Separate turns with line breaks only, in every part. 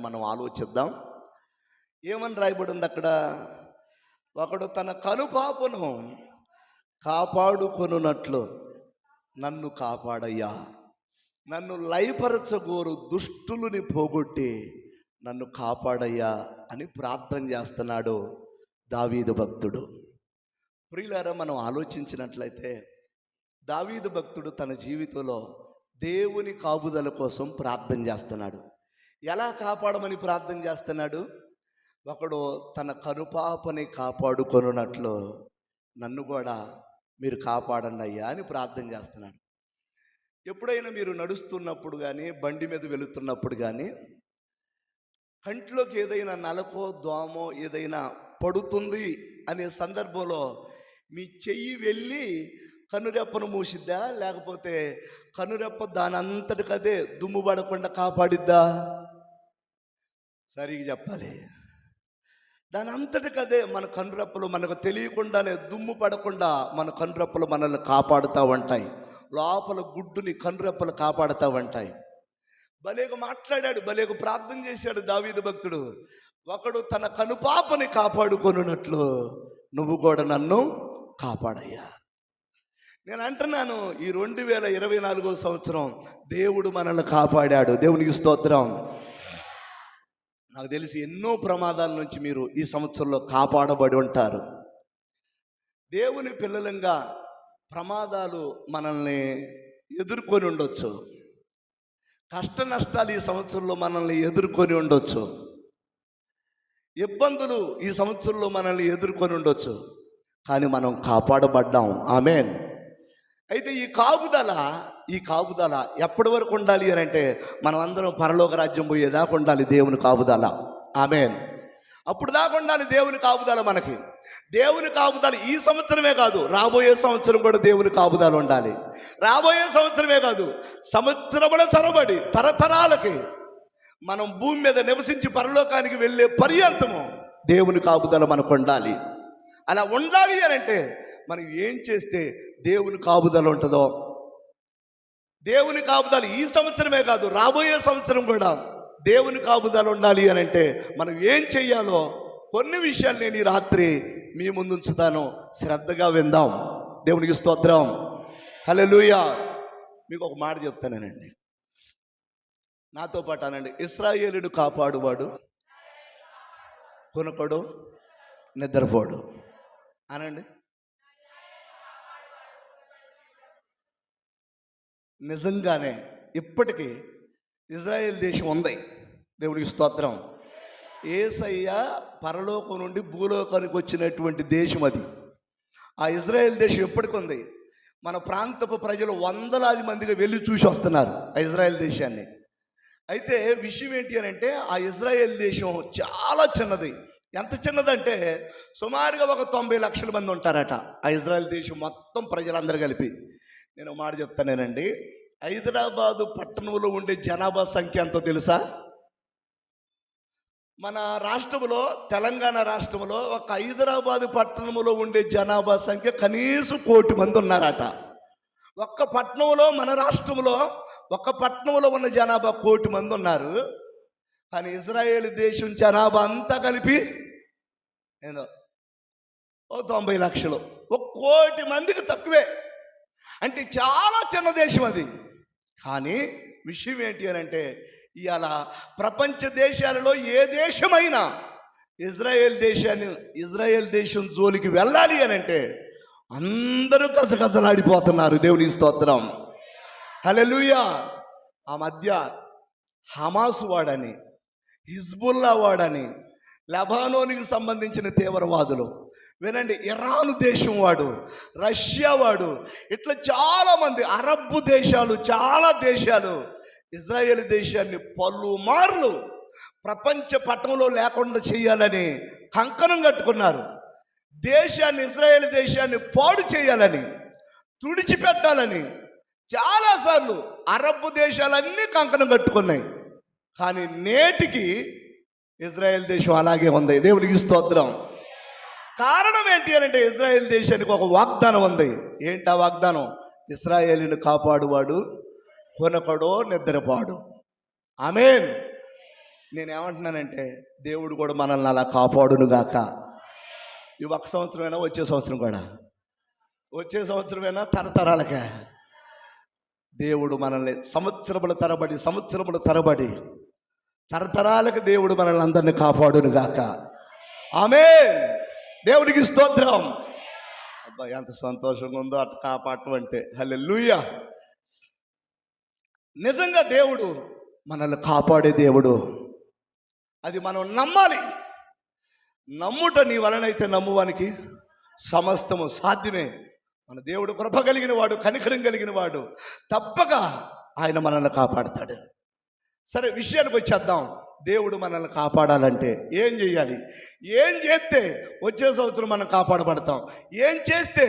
మనం ఆలోచిద్దాం. ఏమని రాయబడి ఉంది అక్కడ? ఒకడు తన కనుపాపను కాపాడుకొనున్నట్లు నన్ను కాపాడయ్యా, నన్ను లయపరచగోరు దుష్టులని పోగొట్టి నన్ను కాపాడయ్యా అని ప్రార్థన చేస్తున్నాడు దావీదు భక్తుడు. ప్రియులారా, మనం ఆలోచించినట్లయితే దావీదు భక్తుడు తన జీవితంలో దేవుని కాపుదల కోసం ప్రార్థన చేస్తున్నాడు. ఎలా కాపాడమని ప్రార్థన చేస్తున్నాడు? ఒకడు తన కనుపాపని కాపాడుకొనున్నట్లు నన్ను కూడా మీరు కాపాడండి అయ్యా అని ప్రార్థన చేస్తున్నాడు. ఎప్పుడైనా మీరు నడుస్తున్నప్పుడు కానీ, బండి మీద వెళుతున్నప్పుడు కానీ, కంట్లోకి ఏదైనా నలకో దోమో ఏదైనా పడుతుంది అనే సందర్భంలో మీ చెయ్యి వెళ్ళి కనురెప్పను మూసిద్దా, లేకపోతే కనురెప్ప దాని అంతటికదే దుమ్ము పడకుండా కాపాడిద్దా? సరిగా చెప్పాలి. దాని అంతటికదే మన కనురెప్పలు మనకు తెలియకుండానే దుమ్ము పడకుండా మన కనురెప్పలు మనల్ని కాపాడుతూ ఉంటాయి. లోపల గుడ్డుని కనురెప్పలు కాపాడుతూ ఉంటాయి. భలేగా మాట్లాడాడు, భలేగా ప్రార్థన చేశాడు దావీదు భక్తుడు. ఒకడు తన కనుపాపని కాపాడుకొనున్నట్లు నువ్వు కూడా నన్ను కాపాడయ్యా. నేను అంటున్నాను, ఈ 2024 సంవత్సరం దేవుడు మనల్ని కాపాడాడు. దేవునికి స్తోత్రం. నాకు తెలిసి ఎన్నో ప్రమాదాల నుంచి మీరు ఈ సంవత్సరంలో కాపాడబడి ఉంటారు. దేవుని పిల్లలంగా ప్రమాదాలు మనల్ని ఎదుర్కొని ఉండొచ్చు. కష్ట నష్టాలు ఈ సంవత్సరంలో మనల్ని ఎదుర్కొని ఉండొచ్చు. ఇబ్బందులు ఈ సంవత్సరంలో మనల్ని ఎదుర్కొని ఉండొచ్చు. కానీ మనం కాపాడబడ్డాం. ఆమేన్. అయితే ఈ కాపుదల ఎప్పటి వరకు ఉండాలి అని అంటే, మనం అందరం పరలోక రాజ్యం పోయేదాకా ఉండాలి దేవుని కాపుదల. ఆమేన్. అప్పుడు దాకా ఉండాలి దేవుని కాపుదల. మనకి దేవుని కాపుదల ఈ సంవత్సరమే కాదు, రాబోయే సంవత్సరం కూడా దేవుని కాపుదల ఉండాలి. రాబోయే సంవత్సరమే కాదు, సంవత్సరముల తరబడి తరతరాలకి మనం భూమి మీద నివసించి పరలోకానికి వెళ్ళే పర్యంతము దేవుని కాపుదల మనకు ఉండాలి. అలా ఉండాలి అని అంటే మనం ఏం చేస్తే దేవుని కాపుదల ఉంటుందో, దేవుని కాపుదల ఈ సంవత్సరమే కాదు రాబోయే సంవత్సరం కూడా దేవుని కాపుదల ఉండాలి అని అంటే మనం ఏం చెయ్యాలో కొన్ని విషయాలు నేను ఈ రాత్రి మీ ముందు ఉంచుతాను. శ్రద్ధగా విందాం. దేవునికి స్తోత్రం. హల్లెలూయా. మీకు ఒక మాట చెప్తానేనండి, నాతో పాటు అనండి. ఇశ్రాయేలును కాపాడువాడు కొనకడు నిద్రపోడు అనండి. నిజంగానే ఇప్పటికీ ఇజ్రాయేల్ దేశం ఉంది. దేవునికి స్తోత్రం. యేసయ్య పరలోకం నుండి భూలోకానికి వచ్చినటువంటి దేశం అది. ఆ ఇజ్రాయేల్ దేశం ఎప్పటికి ఉంది. మన ప్రాంతపు ప్రజలు వందలాది మందిగా వెళ్ళి చూసి వస్తున్నారు ఆ ఇజ్రాయేల్ దేశాన్ని. అయితే విషయం ఏంటి అని అంటే, ఆ ఇజ్రాయేల్ దేశం చాలా చిన్నది. ఎంత చిన్నదంటే సుమారుగా ఒక 90 లక్షల మంది ఉంటారట ఆ ఇజ్రాయేల్ దేశం మొత్తం ప్రజలందరూ కలిపి. నేను మాట చెప్తానేనండి, హైదరాబాదు పట్టణంలో ఉండే జనాభా సంఖ్య ఎంతో తెలుసా? మన రాష్ట్రంలో, తెలంగాణ రాష్ట్రంలో ఒక హైదరాబాదు పట్టణంలో ఉండే జనాభా సంఖ్య కనీసం 1 కోటి మంది ఉన్నారట. ఒక్క పట్టణంలో, మన రాష్ట్రంలో ఒక పట్టణంలో ఉన్న జనాభా 1 కోటి మంది ఉన్నారు. కానీ ఇజ్రాయేల్ దేశం జనాభా అంతా కలిపి ఏదో 90 లక్షలు, 1 కోటి మందికి తక్కువే. అంటే చాలా చిన్న దేశం అది. కానీ విషయం ఏంటి అని అంటే, ఇవాళ ప్రపంచ దేశాలలో ఏ దేశమైనా ఇజ్రాయేల్ దేశం జోలికి వెళ్ళాలి అని అంటే అందరూ కసకసలాడిపోతున్నారు. దేవునికి స్తోత్రం. హల్లెలూయా. ఆ మధ్య హమాస్ వాడని, హిజ్బుల్లా వాడని, లెబానోనికి సంబంధించిన తీవ్రవాదులు, వినండి, ఇరాను దేశం వాడు, రష్యా వాడు, ఇట్లా చాలామంది అరబ్బు దేశాలు, చాలా దేశాలు ఇజ్రాయేల్ దేశాన్ని పలుమార్లు ప్రపంచ పట్టణంలో లేకుండా చేయాలని కంకణం కట్టుకున్నారు. ఇజ్రాయేల్ దేశాన్ని పాడు చేయాలని, తుడిచిపెట్టాలని చాలాసార్లు అరబ్బు దేశాలన్నీ కంకణం కట్టుకున్నాయి. కానీ నేటికి ఇజ్రాయేల్ దేశం అలాగే ఉంది. దేవునికి స్తోత్రం. కారణం ఏంటి అని అంటే, ఇజ్రాయేల్ దేశానికి ఒక వాగ్దానం ఉంది. ఏంటి ఆ వాగ్దానం? ఇశ్రాయేలును కాపాడువాడు కొనకడో నిద్రపాడు. ఆమేన్. నేనేమంటున్నానంటే దేవుడు కూడా మనల్ని అలా కాపాడును గాక. ఈ ఒక్క సంవత్సరమైనా, వచ్చే సంవత్సరం కూడా, వచ్చే సంవత్సరమైనా, తరతరాలకే దేవుడు మనల్ని సంవత్సరముల తరబడి తరతరాలకు దేవుడు మనల్ని అందరినీ కాపాడును గాక. ఆమేన్. దేవునికి స్తోత్రం. అబ్బా, ఎంత సంతోషంగా ఉందో అటు కాపాడటం అంటే. హల్లెలూయా. నిజంగా దేవుడు మనల్ని కాపాడే దేవుడు. అది మనం నమ్మాలి. నమ్ముట నీ వలనైతే నమ్మువానికి సమస్తము సాధ్యమే. మన దేవుడు కృప కలిగిన వాడు, కనికరం కలిగిన వాడు. తప్పక ఆయన మనల్ని కాపాడతాడు. సరే, విషయానికి వచ్చేద్దాం. దేవుడు మనల్ని కాపాడాలంటే ఏం చేయాలి? ఏం చేస్తే వచ్చే సంవత్సరం మనం కాపాడబడతాం? ఏం చేస్తే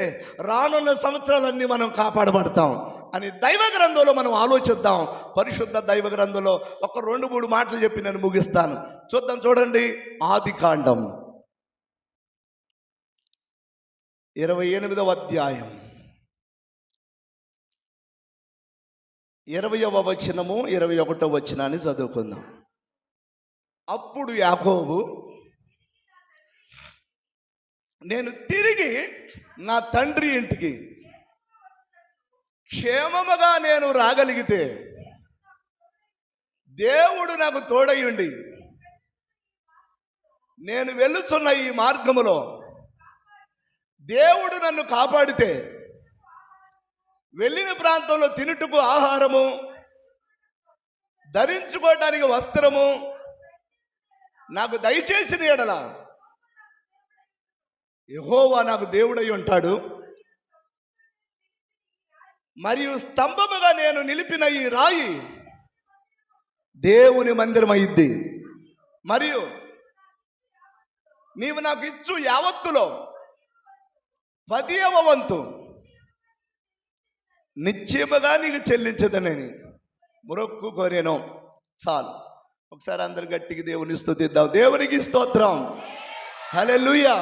రానున్న సంవత్సరాలన్నీ మనం కాపాడబడతాం అని దైవ గ్రంథంలో మనం ఆలోచిద్దాం. పరిశుద్ధ దైవ గ్రంథంలో ఒక 2-3 మాటలు చెప్పి నేను ముగిస్తాను. చూద్దాం. చూడండి, ఆదికాండం 28వ అధ్యాయం 20వ వచనము 21వ వచనాన్ని చదువుకుందాం. అప్పుడు యాకోబు, నేను తిరిగి నా తండ్రి ఇంటికి క్షేమముగా నేను రాగలిగితే దేవుడు నాకు తోడయుండి నేను వెళ్ళుచున్న ఈ మార్గములో దేవుడు నన్ను కాపాడితే వెళ్ళిన ప్రాంతంలో తినుటకు ఆహారము, ధరించుకోవడానికి వస్త్రము నాకు దయచేసిన ఎడల యెహోవా నాకు దేవుడై ఉంటాడు. మరియు స్తంభముగా నేను నిలిపిన ఈ రాయి దేవుని మందిరం అయ్యిద్ది. మరియు నీవు నాకు ఇచ్చు యావత్తులో 10వ వంతు నిశ్చయముగా నీకు చెల్లించదనని మొరొక్కుకొనేను. చాలు. ఒకసారి అందరు గట్టికి దేవుని స్తుతిద్దాం. దేవునికి స్తోత్రం. హల్లెలూయా.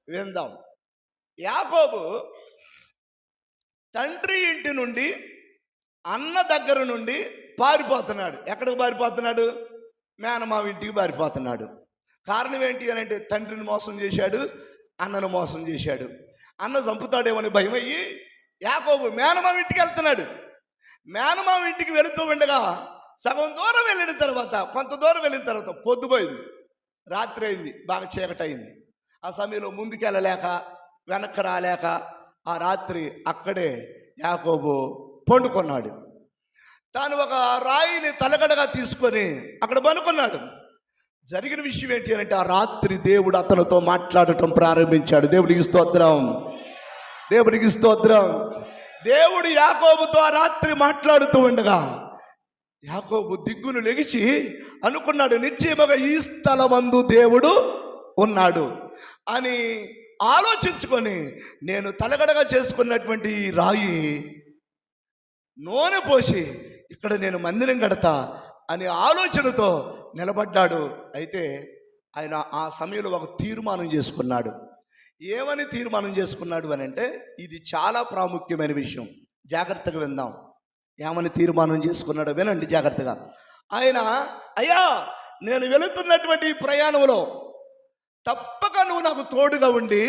విందాం. యాకోబు తండ్రి ఇంటి నుండి, అన్న దగ్గర నుండి పారిపోతున్నాడు. ఎక్కడికి పారిపోతున్నాడు? మేనమావ ఇంటికి పారిపోతున్నాడు. కారణం ఏంటి అని అంటే, తండ్రిని మోసం చేశాడు, అన్నను మోసం చేశాడు. అన్న చంపుతాడేమని భయమయ్యి యాకోబు మేనమావ ఇంటికి వెళ్తున్నాడు. మేనమావ ఇంటికి వెళుతూ ఉండగా సగం దూరం వెళ్ళిన తర్వాత, కొంత దూరం వెళ్ళిన తర్వాత పొద్దుపోయింది, రాత్రి అయింది, బాగా చీకటి అయింది. ఆ సమయంలో ముందుకు వెళ్ళలేక, వెనక్కి రాలేక ఆ రాత్రి అక్కడే యాకోబు పండుకున్నాడు. తాను ఒక రాయిని తలగడగా తీసుకొని అక్కడ పనుకున్నాడు. జరిగిన విషయం ఏంటి అంటే, ఆ రాత్రి దేవుడు అతనితో మాట్లాడటం ప్రారంభించాడు. దేవునికి స్తోత్రం. దేవునికి స్తోత్రం. దేవుడు యాకోబుతో ఆ రాత్రి మాట్లాడుతూ ఉండగా యాకోబు దిగ్గును లెగిచి అనుకున్నాడు, నిశ్చయముగా ఈ స్థలమందు దేవుడు ఉన్నాడు అని ఆలోచించుకొని, నేను తలగడగా చేసుకున్నటువంటి ఈ రాయి నూనె పోసి ఇక్కడ నేను మందిరం కడతా అనే ఆలోచనతో నిలబడ్డాడు. అయితే ఆయన ఆ సమయంలో ఒక తీర్మానం చేసుకున్నాడు. ఏమని తీర్మానం చేసుకున్నాడు అని అంటే, ఇది చాలా ప్రాముఖ్యమైన విషయం. జాగ్రత్తగా విందాం. ఏమని తీర్మానం చేసుకున్నాడో వినండి జాగ్రత్తగా. ఆయన, అయ్యా, నేను వెళుతున్నటువంటి ఈ ప్రయాణంలో తప్పక నువ్వు నాకు తోడుగా ఉండి,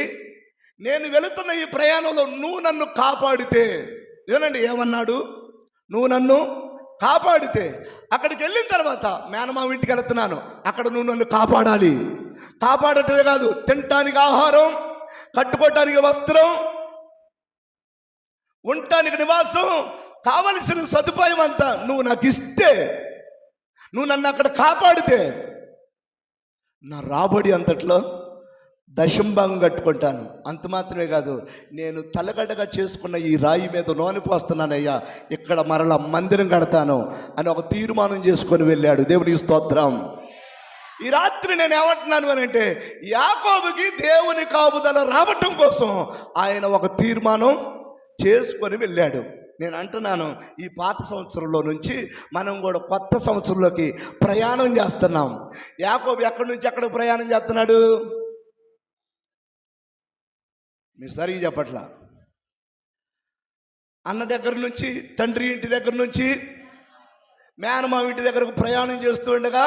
నేను వెళుతున్న ఈ ప్రయాణంలో నువ్వు నన్ను కాపాడితే, వినండి ఏమన్నాడు, నువ్వు నన్ను కాపాడితే, అక్కడికి వెళ్ళిన తర్వాత మేనమావ ఇంటికి వెళుతున్నాను, అక్కడ నువ్వు నన్ను కాపాడాలి. కాపాడటమే కాదు, తినటానికి ఆహారం, కట్టుకోవటానికి వస్త్రం, ఉండటానికి నివాసం, కావలసిన సదుపాయం అంతా నువ్వు నాకు ఇస్తే, నువ్వు నన్ను అక్కడ కాపాడితే నా రాబడి అంతట్లో దశంభాగం కట్టుకుంటాను. అంత మాత్రమే కాదు, నేను తలగడగా చేసుకున్న ఈ రాయి మీద నూనె పోస్తున్నానయ్యా, ఇక్కడ మరలా మందిరం కడతాను అని ఒక తీర్మానం చేసుకొని వెళ్ళాడు. దేవునికి స్తోత్రం. ఈ రాత్రి నేను ఏమంటున్నాను అని అంటే, యాకోబుకి దేవుని కాపుదల రావటం కోసం ఆయన ఒక తీర్మానం చేసుకొని వెళ్ళాడు. నేను అంటున్నాను, ఈ పాత సంవత్సరంలో నుంచి మనం కూడా కొత్త సంవత్సరంలోకి ప్రయాణం చేస్తున్నాం. యాకోబు ఎక్కడి నుంచి ఎక్కడికి ప్రయాణం చేస్తున్నాడు? మీరు సరిగ్గా చెప్పట్లా. అన్న దగ్గర నుంచి, తండ్రి ఇంటి దగ్గర నుంచి మేనమావ ఇంటి దగ్గరకు ప్రయాణం చేస్తూ ఉండగా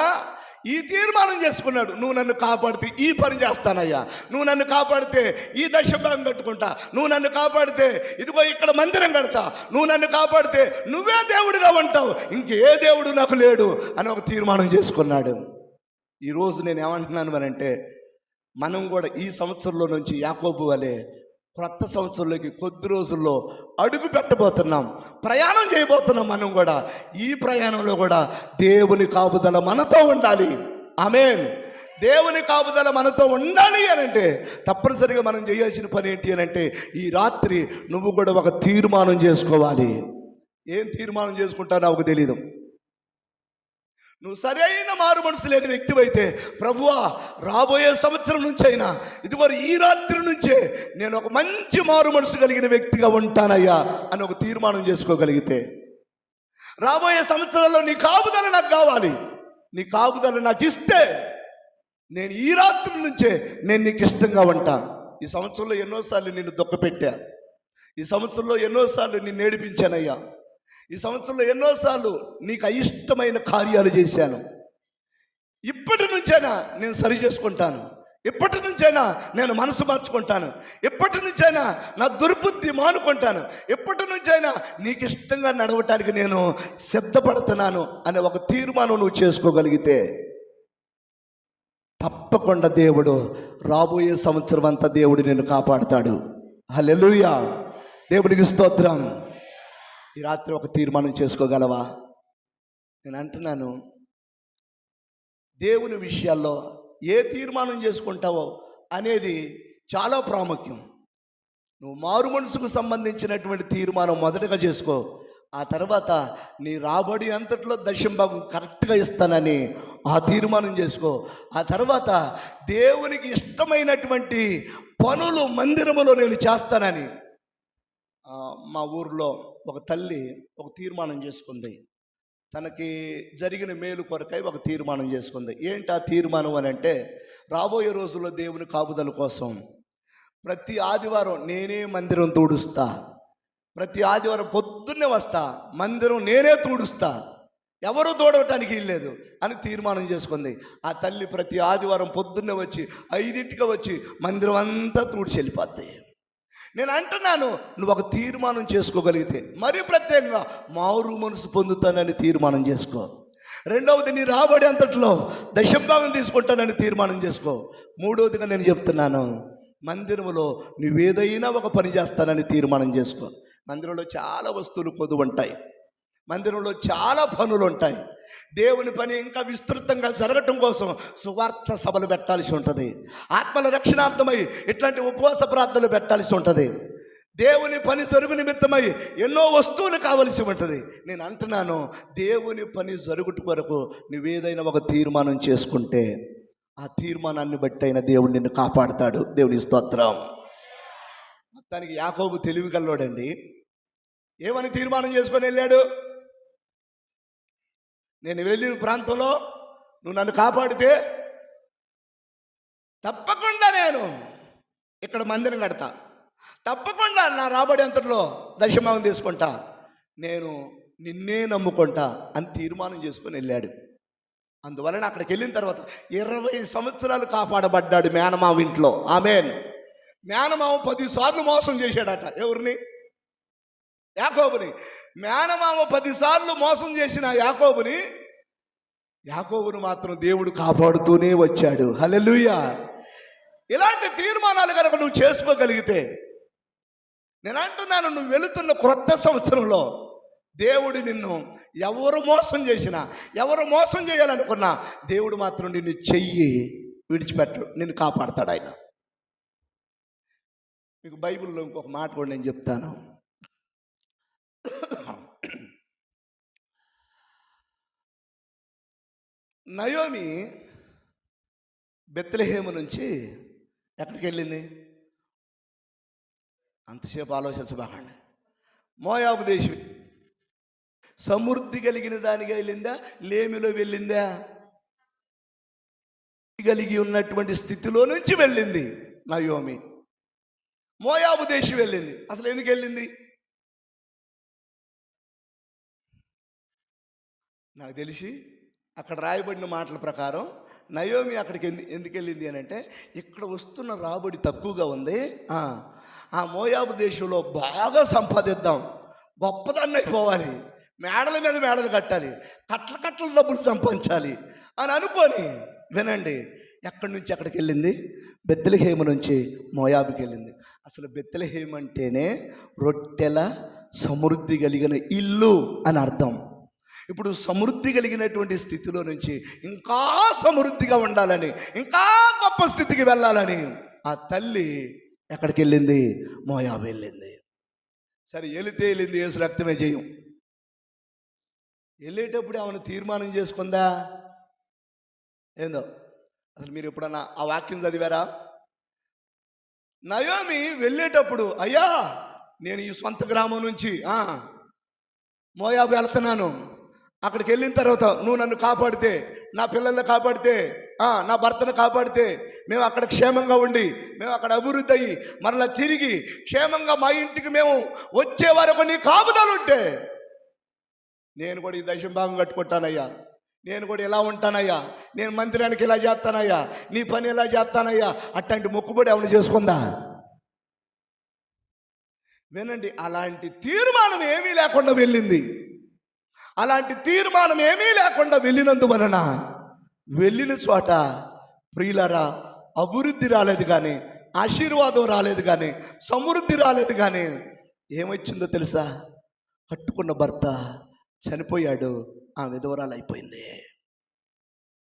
ఈ తీర్మానం చేసుకున్నాడు, నువ్వు నన్ను కాపాడితే ఈ పని చేస్తానయ్యా, నువ్వు నన్ను కాపాడితే ఈ దశభాగం కట్టుకుంటా, నువ్వు నన్ను కాపాడితే ఇదిగో ఇక్కడ మందిరం కడతా, నువ్వు నన్ను కాపాడితే నువ్వే దేవుడిగా ఉంటావు, ఇంకే దేవుడు నాకు లేడు అని ఒక తీర్మానం చేసుకున్నాడు. ఈరోజు నేను ఏమంటున్నాను అంటే, మనం కూడా ఈ సంవత్సరంలో నుంచి యాకోబు వలె క్రొత్త సంవత్సరంలోకి కొద్ది రోజుల్లో అడుగు పెట్టబోతున్నాం, ప్రయాణం చేయబోతున్నాం. మనం కూడా ఈ ప్రయాణంలో కూడా దేవుని కాపుదల మనతో ఉండాలి. ఆమేన్. దేవుని కాపుదల మనతో ఉండాలి అని అంటే తప్పనిసరిగా మనం చేయాల్సిన పని ఏంటి అని అంటే, ఈ రాత్రి నువ్వు కూడా ఒక తీర్మానం చేసుకోవాలి. ఏం తీర్మానం చేసుకుంటావు నాకు తెలియదు. నువ్వు సరైన మారు మనసు లేని వ్యక్తివైతే, ప్రభువా రాబోయే సంవత్సరం నుంచి అయినా ఇదిగో ఈ రాత్రి నుంచే నేను ఒక మంచి మారు మనసు కలిగిన వ్యక్తిగా ఉంటానయ్యా అని ఒక తీర్మానం చేసుకోగలిగితే, రాబోయే సంవత్సరాల్లో నీ కాపుదల నాకు కావాలి, నీ కాపుదల నాకు ఇస్తే నేను ఈ రాత్రి నుంచే నేను నీకు ఇష్టంగా ఉంటా. ఈ సంవత్సరంలో ఎన్నోసార్లు నిన్ను దుఃఖపెట్టా, ఈ సంవత్సరంలో ఎన్నోసార్లు నిన్ను ఏడిపించానయ్యా, ఈ సంవత్సరంలో ఎన్నోసార్లు నీకు అయిష్టమైన కార్యాలు చేశాను. ఇప్పటి నుంచైనా నేను సరి చేసుకుంటాను, ఇప్పటి నుంచైనా నేను మనసు మార్చుకుంటాను, ఇప్పటి నుంచైనా నా దుర్బుద్ధి మానుకుంటాను, ఇప్పటి నుంచైనా నీకు ఇష్టంగా నడవటానికి నేను సిద్ధపడుతున్నాను అనే ఒక తీర్మానం నువ్వు చేసుకోగలిగితే తప్పకుండా దేవుడు రాబోయే సంవత్సరం అంతా దేవుడు నిన్ను కాపాడుతాడు. హల్లెలూయా. దేవునికి స్తోత్రం. ఈ రాత్రి ఒక తీర్మానం చేసుకోగలవా? నేను అంటున్నాను, దేవుని విషయాల్లో ఏ తీర్మానం చేసుకుంటావో అనేది చాలా ప్రాముఖ్యం. నువ్వు మారు మనసుకు సంబంధించినటువంటి తీర్మానం మొదటగా చేసుకో. ఆ తర్వాత నీ రాబడి అంతట్లో దశంభాగం కరెక్ట్గా ఇస్తానని ఆ తీర్మానం చేసుకో. ఆ తర్వాత దేవునికి ఇష్టమైనటువంటి పనులు మందిరములో నేను చేస్తానని. మా ఊర్లో ఒక తల్లి ఒక తీర్మానం చేసుకుంది, తనకి జరిగిన మేలు కొరకై ఒక తీర్మానం చేసుకుంది. ఏంటి ఆ తీర్మానం అని అంటే, రాబోయే రోజుల్లో దేవుని కాపుదల కోసం ప్రతి ఆదివారం నేనే మందిరం తూడుస్తా, ప్రతి ఆదివారం పొద్దున్నే వస్తా, మందిరం నేనే తూడుస్తా, ఎవరు తోడవటానికి వీల్లేదు అని తీర్మానం చేసుకుంది. ఆ తల్లి ప్రతి ఆదివారం పొద్దున్నే వచ్చి 5ంటికి వచ్చి మందిరం అంతా తూడిచి వెళ్ళిపోద్ది. నేను అంటున్నాను, నువ్వు ఒక తీర్మానం చేసుకోగలిగితే, మరీ ప్రత్యేకంగా మారు మనసు పొందుతానని తీర్మానం చేసుకో. రెండవది, నీ రాబడి అంతట్లో దశంభాగం తీసుకుంటానని తీర్మానం చేసుకో. మూడవదిగా నేను చెప్తున్నాను, మందిరంలో నువ్వేదైనా ఒక పని చేస్తానని తీర్మానం చేసుకో. మందిరంలో చాలా వస్తువులు కొద్దు ఉంటాయి, మందిరంలో చాలా పనులు ఉంటాయి. దేవుని పని ఇంకా విస్తృతంగా జరగటం కోసం సువార్త సభలు పెట్టాల్సి ఉంటుంది, ఆత్మల రక్షణార్థమై ఇట్లాంటి ఉపవాస ప్రార్థనలు పెట్టాల్సి ఉంటుంది, దేవుని పని జరుగు నిమిత్తమై ఎన్నో వస్తువులు కావలసి ఉంటుంది. నేను అంటున్నాను, దేవుని పని జరుగుట కొరకు నువ్వేదైనా ఒక తీర్మానం చేసుకుంటే ఆ తీర్మానాన్ని బట్టి అయినా దేవుడు నిన్ను కాపాడుతాడు. దేవుని స్తోత్రం. మొత్తానికి యాకోబు తెలివిగల్లోడండి. ఏమని తీర్మానం చేసుకొని వెళ్ళాడు? నేను వెళ్ళిన ప్రాంతంలో నువ్వు నన్ను కాపాడితే తప్పకుండా నేను ఇక్కడ మందిరం కడతా, తప్పకుండా నా రాబడి అంతట్లో దశమభాగం తీసుకుంటా, నేను నిన్నే నమ్ముకుంటా అని తీర్మానం చేసుకొని వెళ్ళాడు. అందువలన అక్కడికి వెళ్ళిన తర్వాత 20 సంవత్సరాలు కాపాడబడ్డాడు మేనమామ ఇంట్లో. ఆమేన్. మేనమామ 10 సార్లు మోసం చేశాడట. ఎవరిని? యాకోబుని. మేనమామ 10 సార్లు మోసం చేసిన యాకోబుని మాత్రం దేవుడు కాపాడుతూనే వచ్చాడు. హల్లెలూయా. ఇలాంటి తీర్మానాలు కనుక నువ్వు చేసుకోగలిగితే, నేను అంటున్నాను, నువ్వు వెళుతున్న క్రొత్త సంవత్సరంలో దేవుడు నిన్ను ఎవరు మోసం చేసినా, ఎవరు మోసం చేయాలనుకున్నా దేవుడు మాత్రం నిన్ను చెయ్యి విడిచిపెట్టడు, నిన్ను కాపాడతాడు ఆయన. మీకు బైబిల్లో ఇంకొక మాట కూడా నేను చెప్తాను. నయోమి బెత్లెహేము నుంచి ఎక్కడికి వెళ్ళింది? అంతసేపు ఆలోచించబాకండి. మోయాబు దేశం. సమృద్ధి కలిగిన దానిగా వెళ్ళిందా, లేమిలో వెళ్ళిందా? కలిగి ఉన్నటువంటి స్థితిలో నుంచి వెళ్ళింది నయోమి. మోయాబు దేశం వెళ్ళింది. అసలు ఎందుకు వెళ్ళింది? నాకు తెలిసి అక్కడ రాయబడిన మాటల ప్రకారం నయోమి అక్కడికి ఎందుకు వెళ్ళింది అని అంటే, ఇక్కడ వస్తున్న రాబడి తక్కువగా ఉంది, ఆ మోయాబు దేశంలో బాగా సంపాదిద్దాం, గొప్పదాన్ని అయిపోవాలి, మేడల మీద మేడలు కట్టాలి, కట్ల డబ్బులు సంపాదించాలి అని అనుకొని, వినండి, ఎక్కడి నుంచి ఎక్కడికి వెళ్ళింది? బెత్లెహేము నుంచి మోయాబుకి వెళ్ళింది. అసలు బెత్లెహేము అంటేనే రొట్టెల సమృద్ధి కలిగిన ఇల్లు అని అర్థం. ఇప్పుడు సమృద్ధి కలిగినటువంటి స్థితిలో నుంచి ఇంకా సమృద్ధిగా ఉండాలని, ఇంకా గొప్ప స్థితికి వెళ్ళాలని ఆ తల్లి ఎక్కడికి వెళ్ళింది? మోయాబు వెళ్ళింది. సరే, వెళ్ళింది, యేసు రక్తమే చేయం. వెళ్ళేటప్పుడు ఏమైనా తీర్మానం చేసుకుందా? ఏందో అసలు మీరు ఎప్పుడన్నా ఆ వాక్యం చదివారా? నయోమి వెళ్ళేటప్పుడు, అయ్యా నేను ఈ సొంత గ్రామం నుంచి మోయాబు వెళ్తున్నాను, అక్కడికి వెళ్ళిన తర్వాత నువ్వు నన్ను కాపాడితే, నా పిల్లల్ని కాపాడితే, నా భర్తను కాపాడితే, మేము అక్కడ క్షేమంగా ఉండి, మేము అక్కడ అభివృద్ధి అయ్యి మరలా తిరిగి క్షేమంగా మా ఇంటికి మేము వచ్చే వరకు నీ కాపుదలు ఉంటే నేను కూడా ఈ దశం భాగం కట్టుకుంటానయ్యా, నేను కూడా ఇలా ఉంటానయ్యా, నేను మందిరానికి ఇలా చేస్తానయ్యా, నీ పని ఇలా చేస్తానయ్యా, అట్లాంటి మొక్కుబడి ఏమైనా చేసుకుందా? వినండి, అలాంటి తీర్మానం ఏమీ లేకుండా వెళ్ళింది. అలాంటి తీర్మానం ఏమీ లేకుండా వెళ్ళినందువలన వెళ్ళిన చోట ప్రియులారా అభివృద్ధి రాలేదు, కానీ ఆశీర్వాదం రాలేదు, కానీ సమృద్ధి రాలేదు. కానీ ఏమొచ్చిందో తెలుసా? కట్టుకున్న భర్త చనిపోయాడు, ఆ విధవరాలు అయిపోయింది.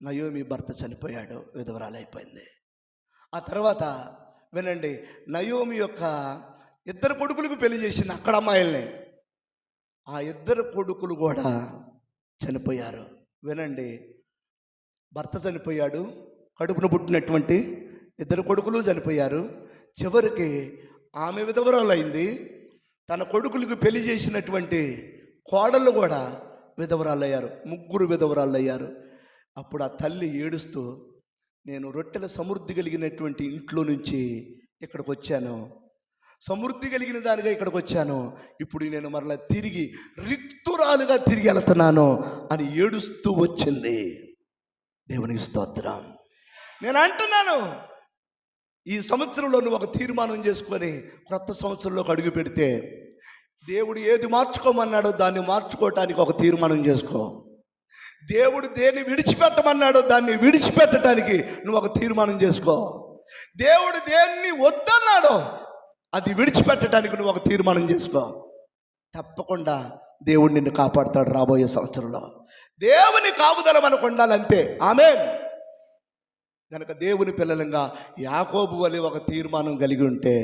నయోమి భర్త చనిపోయాడు, విధవరాలు అయిపోయింది. ఆ తర్వాత వినండి, నయోమి యొక్క ఇద్దరు కొడుకులకు పెళ్లి చేసింది అక్కడ అమ్మాయిల్ని. ఆ ఇద్దరు కొడుకులు కూడా చనిపోయారు. వినండి, భర్త చనిపోయాడు, కడుపున పుట్టినటువంటి ఇద్దరు కొడుకులు చనిపోయారు. చివరికి ఆమె విధవరాలు అయింది. తన కొడుకులకు పెళ్లి చేసినటువంటి కోడళ్ళు కూడా విధవరాలు అయ్యారు, ముగ్గురు విధవరాలు అయ్యారు. అప్పుడు ఆ తల్లి ఏడుస్తూ, నేను రొట్టెల సమృద్ధి కలిగినటువంటి ఇంట్లో నుంచి ఇక్కడికి వచ్చాను, సమృద్ధి కలిగిన దానిగా ఇక్కడికి వచ్చాను, ఇప్పుడు నేను మరలా తిరిగి రిక్తురాలుగా తిరిగి వెళ్తున్నాను అని ఏడుస్తూ వచ్చింది. దేవునికి స్తోత్రం. నేను అంటున్నాను, ఈ సంవత్సరంలో నువ్వు ఒక తీర్మానం చేసుకొని క్రొత్త సంవత్సరంలోకి అడుగు పెడితే, దేవుడు ఏది మార్చుకోమన్నాడో దాన్ని మార్చుకోవటానికి ఒక తీర్మానం చేసుకో. దేవుడు దేన్ని విడిచిపెట్టమన్నాడో దాన్ని విడిచిపెట్టడానికి నువ్వు ఒక తీర్మానం చేసుకో. దేవుడు దేన్ని వద్దన్నాడో అది విడిచిపెట్టడానికి నువ్వు ఒక తీర్మానం చేసుకో. తప్పకుండా దేవుడు నిన్ను కాపాడుతాడు రాబోయే సంవత్సరంలో. దేవుని కాపుదల మనకు ఉండాలంతే. ఆమేన్. కనుక దేవుని పిల్లలంగా యాకోబు వలె ఒక తీర్మానం కలిగి ఉంటే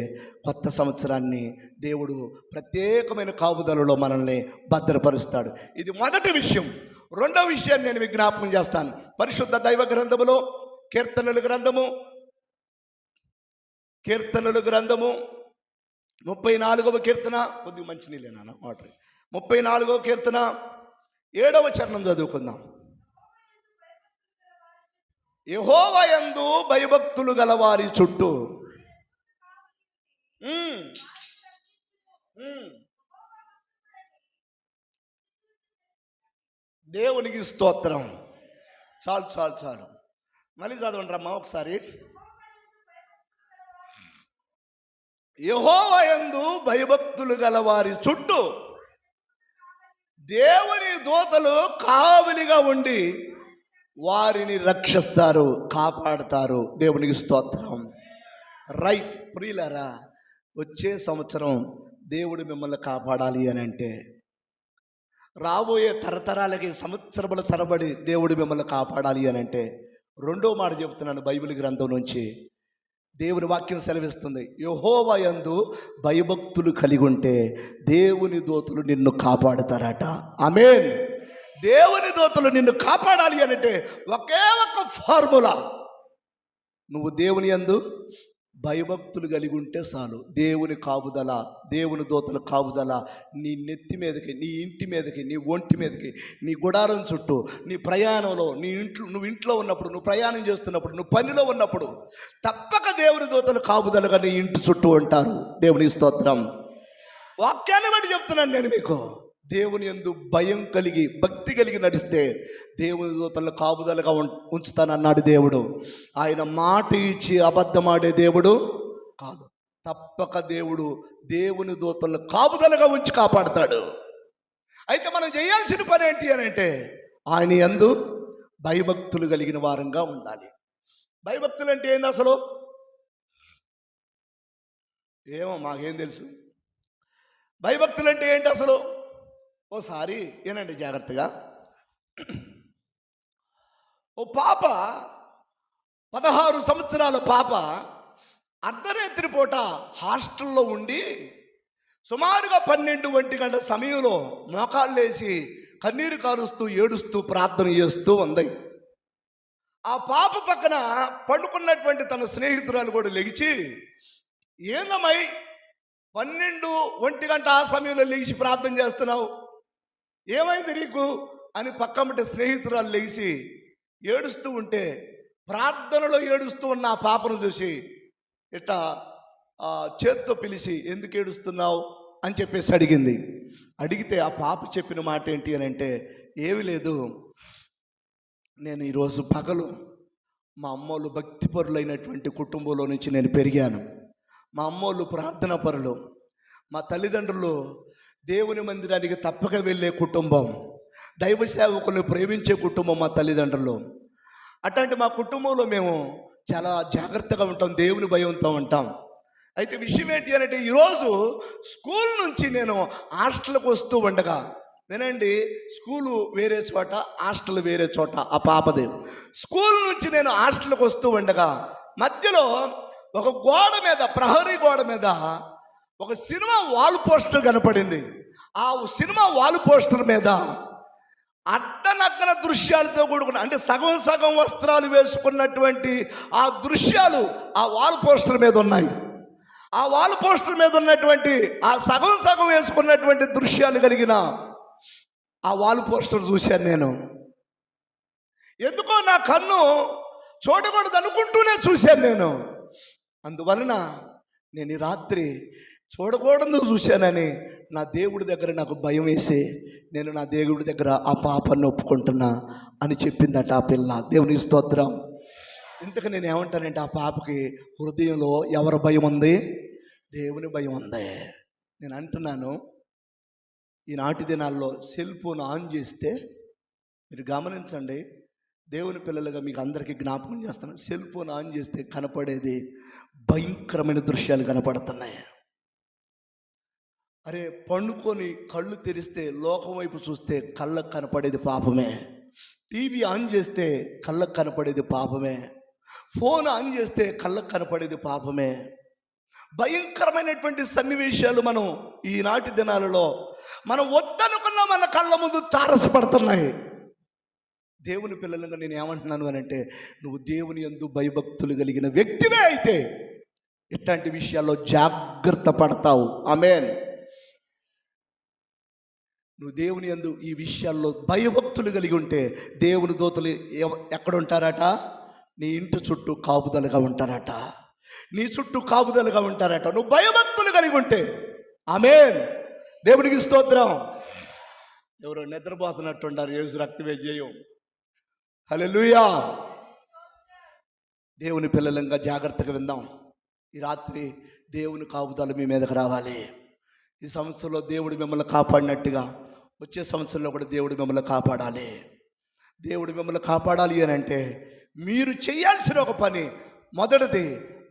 కొత్త సంవత్సరాన్ని దేవుడు ప్రత్యేకమైన కాపుదలలో మనల్ని భద్రపరుస్తాడు. ఇది మొదటి విషయం. రెండవ విషయాన్ని నేను విజ్ఞాపనం చేస్తాను. పరిశుద్ధ దైవ గ్రంథములో కీర్తనల గ్రంథము 34వ కీర్తన, కొద్దిగా మంచినీళ్ళే నాన్న వాటర్, 34వ కీర్తన 7వ చరణం చదువుకుందాం. యెహోవా యందు భయభక్తులు గలవారి చుట్టూ దేవునికి స్తోత్రం. చాలు చాలు చాలు, మళ్ళీ చదవండి రమ్మా ఒకసారి. యెహోవా యందు భయభక్తులు గలవారి చుట్టూ దేవుని దూతలు కావలిగా ఉండి వారిని రక్షిస్తారు, కాపాడుతారు. దేవునికి స్తోత్రం. రైట్ ప్రియులారా, వచ్చే సంవత్సరం దేవుడు మిమ్మల్ని కాపాడాలి అని అంటే, రాబోయే తరతరాలకి సంవత్సరముల తరబడి దేవుడు మిమ్మల్ని కాపాడాలి అని అంటే, రెండో మాట చెప్తున్నాను బైబిల్ గ్రంథం నుంచి. దేవుని వాక్యం సెలవిస్తుంది, యెహోవా యందు భయభక్తులు కలిగి ఉంటే దేవుని దూతలు నిన్ను కాపాడుతారట. ఆమేన్. దేవుని దూతలు నిన్ను కాపాడాలి అంటే ఒకే ఒక ఫార్ములా, నువ్వు దేవుని యందు భయభక్తులు కలిగి ఉంటే చాలు. దేవుని కాపుదల, దేవుని దూతల కాపుదల నీ నెత్తి మీదకి, నీ ఇంటి మీదకి, నీ ఒంటి మీదకి, నీ గుడారం చుట్టూ, నీ ప్రయాణంలో, నువ్వు ఇంట్లో ఉన్నప్పుడు, నువ్వు ప్రయాణం చేస్తున్నప్పుడు, నువ్వు పనిలో ఉన్నప్పుడు తప్పక దేవుని దూతలు కాపుదలగా నీ ఇంటి చుట్టూ ఉంటారు. దేవుని స్తోత్రం. వాక్యాన్ని బట్టి చెప్తున్నాను నేను మీకు. దేవుని యందు భయం కలిగి భక్తి కలిగి నడిస్తే దేవుని దూతలను కాపుదలగా ఉంచుతానన్నాడు దేవుడు. ఆయన మాట ఇచ్చి అబద్ధమాడే దేవుడు కాదు. తప్పక దేవుని దూతలను కాపుదలగా ఉంచి కాపాడతాడు. అయితే మనం చేయాల్సిన పని ఏంటి అని అంటే ఆయన యందు భయభక్తులు కలిగిన వారంగా ఉండాలి. భయభక్తులు అంటే ఏంది అసలు? ఏమో మాకేం తెలుసు. భయభక్తులు అంటే ఏంటి అసలు? ఓసారి ఏనండి జాగ్రత్తగా. ఓ పాప, 16 సంవత్సరాల పాప అర్ధరాత్రి పూట హాస్టల్లో ఉండి సుమారుగా 12 గంటల సమయంలో మోకాళ్ళేసి కన్నీరు కారుస్తూ ఏడుస్తూ ప్రార్థన చేస్తూ ఉంది. ఆ పాప పక్కన పండుకున్నటువంటి తన స్నేహితురాలు కూడా లెగిచి, ఏందమ్మై 12 గంట ఆ సమయంలో లేచి ప్రార్థన చేస్తున్నావు, ఏమైంది నీకు అని పక్కమ్మటి స్నేహితురాలు లేచి ఏడుస్తూ ఉంటే, ప్రార్థనలో ఏడుస్తూ ఉన్న ఆ పాపను చూసి ఇట్లా చేత్తో పిలిచి ఎందుకు ఏడుస్తున్నావు అని చెప్పేసి అడిగింది. అడిగితే ఆ పాప చెప్పిన మాట ఏంటి అని అంటే, ఏమీ లేదు, నేను ఈరోజు పగలు మా అమ్మోళ్ళు భక్తిపరులైనటువంటి కుటుంబంలో నుంచి నేను పెరిగాను. మా అమ్మోళ్ళు ప్రార్థనా పరులు, మా తల్లిదండ్రులు దేవుని మందిరానికి తప్పక వెళ్ళే కుటుంబం, దైవ సేవకులను ప్రేమించే కుటుంబం మా తల్లిదండ్రులు. అట్లాంటి మా కుటుంబంలో మేము చాలా జాగ్రత్తగా ఉంటాం, దేవుని భయంతో ఉంటాం. అయితే విషయం ఏంటి అంటే, ఈరోజు స్కూల్ నుంచి నేను హాస్టల్కి వస్తూ ఉండగా, వినండి, స్కూలు వేరే చోట, హాస్టల్ వేరే చోట. ఆ పాపది స్కూల్ నుంచి నేను హాస్టల్కి వస్తూ ఉండగా మధ్యలో ఒక గోడ మీద, ప్రహరీ గోడ మీద ఒక సినిమా వాల్ పోస్టర్ కనపడింది. ఆ సినిమా వాల్ పోస్టర్ మీద అర్ధనగ్న దృశ్యాలతో కూడుకున్న, అంటే సగం సగం వస్త్రాలు వేసుకున్నటువంటి ఆ దృశ్యాలు ఆ వాల్ పోస్టర్ మీద ఉన్నాయి. ఆ వాల్ పోస్టర్ మీద ఉన్నటువంటి ఆ సగం సగం వేసుకున్నటువంటి దృశ్యాలు కలిగిన ఆ వాల్ పోస్టర్ చూశాను నేను. ఎందుకో నా కన్ను చూడకూడదు అనుకుంటూనే చూశాను నేను. అందువలన నేను ఈ రాత్రి చూడకూడదు చూశానని నా దేవుడి దగ్గర నాకు భయం వేసి నేను నా దేవుడి దగ్గర ఆ పాపను ఒప్పుకుంటున్నా అని చెప్పిందట ఆ పిల్ల. దేవునికి స్తోత్రం. ఇంతకు నేను ఏమంటానంటే, ఆ పాపకి హృదయంలో ఎవరి భయం ఉంది? దేవుని భయం ఉంది. నేను అంటున్నాను, ఈనాటి దినాల్లో సెల్ ఫోన్ ఆన్ చేస్తే మీరు గమనించండి, దేవుని పిల్లలుగా మీకు అందరికీ జ్ఞాపకం చేస్తున్నాను, సెల్ ఫోన్ ఆన్ చేస్తే కనపడేది భయంకరమైన దృశ్యాలు కనపడుతున్నాయి. అరే, పండుకొని కళ్ళు తెరిస్తే లోకం వైపు చూస్తే కళ్ళకు కనపడేది పాపమే. టీవీ ఆన్ చేస్తే కళ్ళకు కనపడేది పాపమే. ఫోన్ ఆన్ చేస్తే కళ్ళకు కనపడేది పాపమే. భయంకరమైనటువంటి సన్నివేశాలు మనం ఈనాటి దినాలలో మనం వద్దనుకున్న మన కళ్ళ ముందు తారసపడుతున్నాయి. దేవుని పిల్లలుగా నేను ఏమంటున్నాను అని అంటే, నువ్వు దేవుని యందు భయభక్తులు కలిగిన వ్యక్తివే అయితే ఇట్లాంటి విషయాల్లో జాగ్రత్త పడతావు. ఆమేన్. నువ్వు దేవుని యందు ఈ విషయాల్లో భయభక్తులు కలిగి ఉంటే దేవుని దూతలు ఎక్కడ ఉంటారట? నీ ఇంటి చుట్టూ కాపుదలుగా ఉంటారట. నీ చుట్టూ కాపుదలుగా ఉంటారట నువ్వు భయభక్తులు కలిగి ఉంటే. ఆమేన్. దేవునికి స్తోత్రం. ఎవరో నిద్రపోతున్నట్టున్నారు. యేసు రక్తమే జయం. హల్లెలూయా. దేవుని పిల్లలంగా జాగ్రత్తగా విందాం. ఈ రాత్రి దేవుని కాపుదల మీ మీదకి రావాలి. ఈ సంవత్సరంలో దేవుడు మిమ్మల్ని కాపాడినట్టుగా వచ్చే సంవత్సరంలో కూడా దేవుడు మిమ్మల్ని కాపాడాలి. దేవుడు మిమ్మల్ని కాపాడాలి అని అంటే మీరు చేయాల్సిన ఒక పని, మొదటిది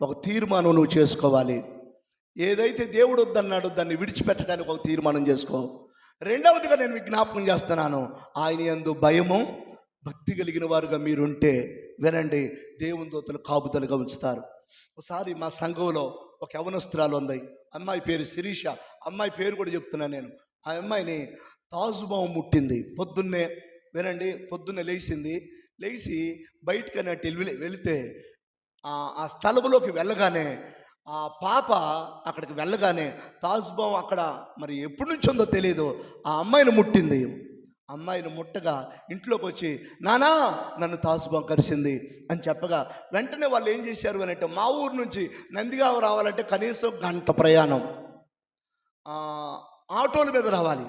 ఒక తీర్మానం నువ్వు చేసుకోవాలి. ఏదైతే దేవుడు వద్దన్నాడో దాన్ని విడిచిపెట్టడానికి ఒక తీర్మానం చేసుకో. రెండవదిగా నేను విజ్ఞాపకం చేస్తున్నాను, ఆయన యందు భయము భక్తి కలిగిన వారుగా మీరుంటే వినండి, దేవుని దూతలు కాపుదలుగా ఉంచుతారు. ఒకసారి మా సంఘంలో ఒక యవనస్తురాలు ఉంది. అమ్మాయి పేరు శిరీష. అమ్మాయి పేరు కూడా చెప్తున్నాను నేను. ఆ అమ్మాయిని తాజుబాము ముట్టింది. పొద్దున్నే వినండి, పొద్దున్నే లేచి బయటకు అన్నట్టు వెళితే ఆ స్థలంలోకి వెళ్ళగానే ఆ పాప అక్కడికి వెళ్ళగానే తాజుబాము అక్కడ మరి ఎప్పటి నుంచి ఉందో తెలియదు, ఆ అమ్మాయిని ముట్టింది. అమ్మాయిని ముట్టగా ఇంట్లోకి వచ్చి, నానా నన్ను తాజుబాము కరిసింది అని చెప్పగా వెంటనే వాళ్ళు ఏం చేశారు అని అంటే, మా ఊరు నుంచి నందిగామ రావాలంటే కనీసం 1 గంట ప్రయాణం, ఆటోల మీద రావాలి.